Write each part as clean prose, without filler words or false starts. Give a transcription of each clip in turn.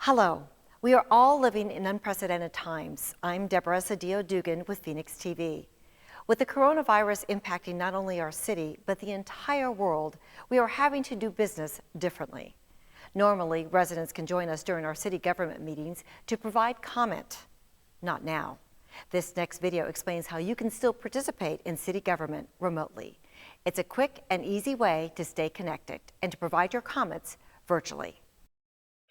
Hello. We are all living in unprecedented times. I'm Deborah Cedillo-Dugan with Phoenix TV. With the coronavirus impacting not only our city, but the entire world, we are having to do business differently. Normally, residents can join us during our city government meetings to provide comment. Not now. This next video explains how you can still participate in city government remotely. It's a quick and easy way to stay connected and to provide your comments virtually.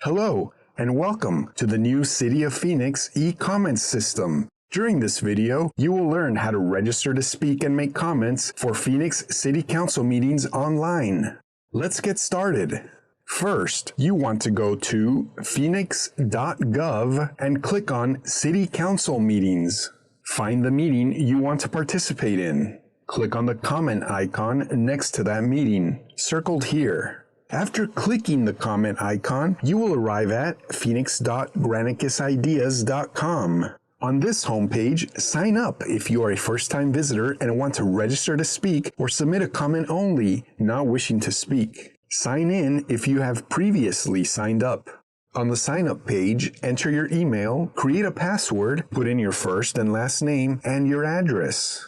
Hello, and welcome to the new City of Phoenix eComment system. During this video, you will learn how to register to speak and make comments for Phoenix City Council meetings online. Let's get started. First, you want to go to phoenix.gov and click on City Council Meetings. Find the meeting you want to participate in. Click on the comment icon next to that meeting, circled here. After clicking the comment icon, you will arrive at phoenix.granicideas.com. On this homepage, sign up if you are a first-time visitor and want to register to speak or submit a comment only, not wishing to speak. Sign in if you have previously signed up. On the sign-up page, enter your email, create a password, put in your first and last name, and your address.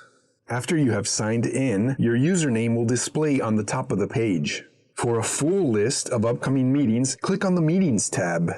After you have signed in, your username will display on the top of the page. For a full list of upcoming meetings, click on the Meetings tab.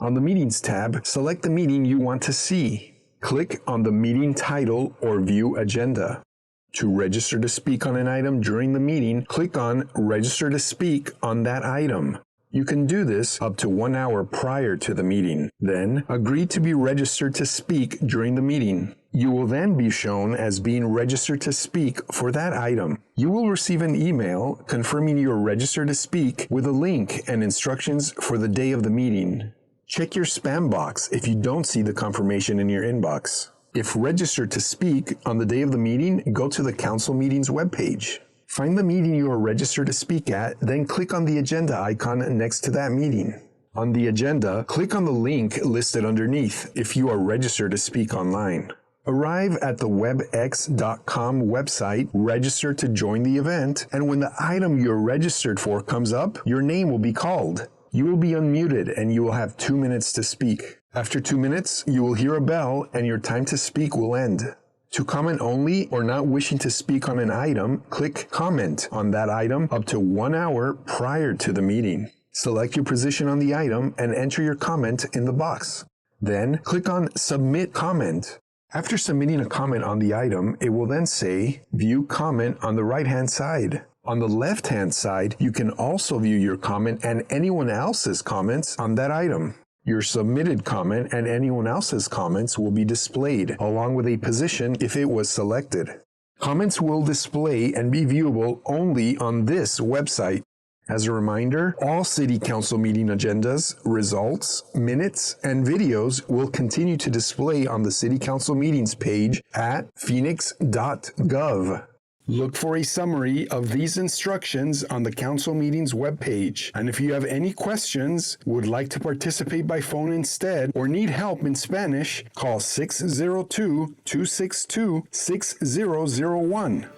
On the Meetings tab, select the meeting you want to see. Click on the meeting title or view agenda. To register to speak on an item during the meeting, click on Register to Speak on that item. You can do this up to 1 hour prior to the meeting. Then, agree to be registered to speak during the meeting. You will then be shown as being registered to speak for that item. You will receive an email confirming you are registered to speak with a link and instructions for the day of the meeting. Check your spam box if you don't see the confirmation in your inbox. If registered to speak on the day of the meeting, go to the Council Meetings webpage. Find the meeting you are registered to speak at, then click on the agenda icon next to that meeting. On the agenda, click on the link listed underneath if you are registered to speak online. Arrive at the webx.com website, register to join the event, and when the item you're registered for comes up, your name will be called. You will be unmuted and you will have 2 minutes to speak. After 2 minutes, you will hear a bell and your time to speak will end. To comment only or not wishing to speak on an item, click Comment on that item up to 1 hour prior to the meeting. Select your position on the item and enter your comment in the box. Then click on Submit Comment. After submitting a comment on the item, it will then say View Comment on the right-hand side. On the left-hand side, you can also view your comment and anyone else's comments on that item. Your submitted comment and anyone else's comments will be displayed, along with a position if it was selected. Comments will display and be viewable only on this website. As a reminder, all City Council meeting agendas, results, minutes, and videos will continue to display on the City Council meetings page at phoenix.gov. Look for a summary of these instructions on the Council meetings webpage. And if you have any questions, would like to participate by phone instead, or need help in Spanish, call 602-262-6001.